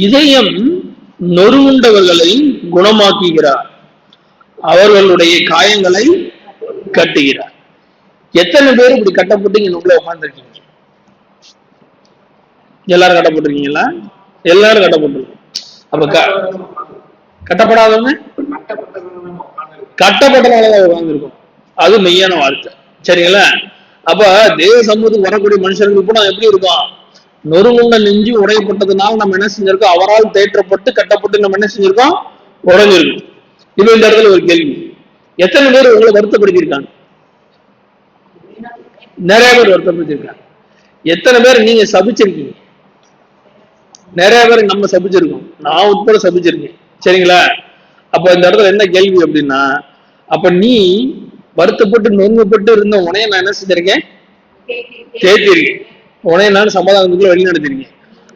இதயம் நொறுங்குண்டவர்களை குணமாக்குகிறார், அவர்களுடைய காயங்களை கட்டுகிறார். எத்தனை பேர் இப்படி கட்டப்பட்டு இங்க உள்ள உட்கார்ந்துருக்கீங்க? எல்லாரும் கட்டப்பட்டிருக்கீங்களா? எல்லாரும் கட்டப்பட்டிருக்கோம். அப்ப கட்டப்படாதவங்க கட்டப்பட்டனாலதான் உட்கார்ந்துருக்கோம். அது மெய்யான வார்த்தை. சரிங்களா? அப்ப தேவ சமூகத்துக்கு வரக்கூடிய மனுஷர்களுக்கு கூட எப்படி இருக்கும்? நொறுங்குண்ட நெஞ்சு உடையப்பட்டதுனால நம்ம என்ன செஞ்சிருக்கோம்? அவரால் தேற்றப்பட்டு கட்டப்பட்டு நம்ம என்ன செஞ்சிருக்கோம்? உடைஞ்சிருக்கோம். இது இந்த இடத்துல ஒரு கேள்வி, எத்தனை பேர் உங்களை வருத்தப்படுத்திருக்காங்க? நிறைய பேர் வருத்தப்படுத்திருக்காங்க. எத்தனை பேர் நீங்க சபிச்சிருக்கீங்க? நிறைய பேர் நம்ம சபிச்சிருக்கோம், நான் உட்பட சபிச்சிருக்கேன். சரிங்களா? அப்ப இந்த இடத்துல என்ன கேள்வி அப்படின்னா, அப்ப நீ வருத்தப்பட்டு நொறுங்கப்பட்டு இருந்த உனைய நான் என்ன செஞ்சிருக்கேன்? தேத்திருக்கேன். உனைய நான் சமாதானத்துக்குள்ள வழி நடத்திருக்கேன்.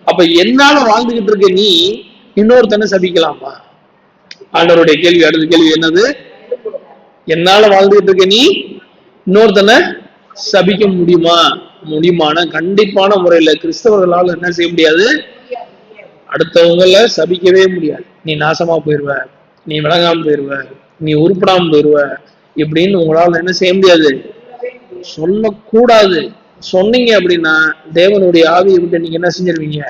அப்ப என்னால வாழ்ந்துகிட்டு இருக்க நீ இன்னொருத்தனை சபிக்கலாமா? ஆண்டவருடைய கேள்வி. அடுத்த கேள்வி என்னது? என்னால வாழ்ந்துகிட்டு இருக்க நீ இன்னொருத்தனை சபிக்க முடியுமா? முடியுமான கண்டிப்பான முறையில கிறிஸ்தவர்களால் என்ன செய்ய முடியாது? அடுத்தவங்கள சபிக்கவே முடியாது. நீ நாசமா போயிருவ, நீ விளங்காம போயிருவ, நீ உருப்படாம போயிருவ இப்படின்னு உங்களால என்ன செய்ய முடியாது? சொல்லக்கூடாது. சொன்னீங்க அப்படின்னா தேவனுடைய ஆவியை விட்டு நீங்க என்ன செஞ்சிருவீங்க?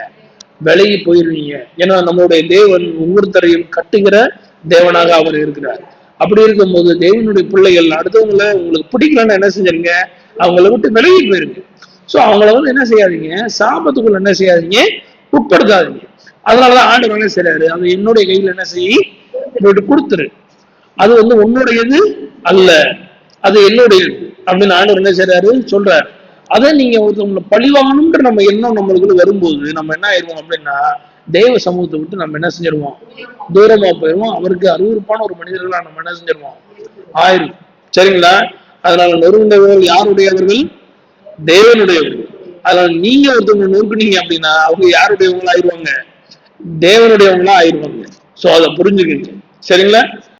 விலகி போயிருவீங்க. ஏன்னா நம்மளுடைய தேவன் ஒவ்வொருத்தரையும் கட்டுகிற தேவனாக அவர் இருக்கிறார். அப்படி இருக்கும்போது தேவனுடைய பிள்ளைகள் அடுத்தவங்களை உங்களுக்கு பிடிக்கலன்னு என்ன செஞ்சிருங்க? அவங்கள விட்டு விலகி போயிருங்க. சோ அவங்கள என்ன செய்யாதீங்க? சாபத்துக்குள்ள என்ன செய்யாதீங்க? உட்படுத்தாதீங்க. அதனாலதான் ஆண்டவர் என்ன செய்யறாரு? அது என்னுடைய கையில என்ன செய்ய கொடுத்துரு, அது உன்னுடையது அல்ல, அது என்னுடையது அப்படின்னு ஆண்டவர் என்ன செய்யறாரு? சொல்றாரு. அதை நீங்க ஒருத்தவங்களை பழிவாங்கணும்ன்ற நம்ம எண்ணம் நம்மளுக்குள்ள வரும்போது நம்ம என்ன ஆயிடுவோம் அப்படின்னா, தேவ சமூகத்தை விட்டு நம்ம என்ன செஞ்சிருவோம்? தூரமா போயிடுவோம். அவருக்கு அருவருப்பான ஒரு மனிதர்களா நம்ம என்ன செஞ்சிருவோம்? ஆயிரும். சரிங்களா? அதனால நொறுங்குண்டவர்கள் யாருடையவர்கள்? தேவனுடையவர்கள். அதனால நீங்க ஒருத்தவங்க நொறுக்குனீங்க அப்படின்னா அவங்க யாருடையவங்களா ஆயிடுவாங்க? தேவனுடையவங்களா ஆயிடுவாங்க. சோ அதை புரிஞ்சுக்கிங்க. சரிங்களா?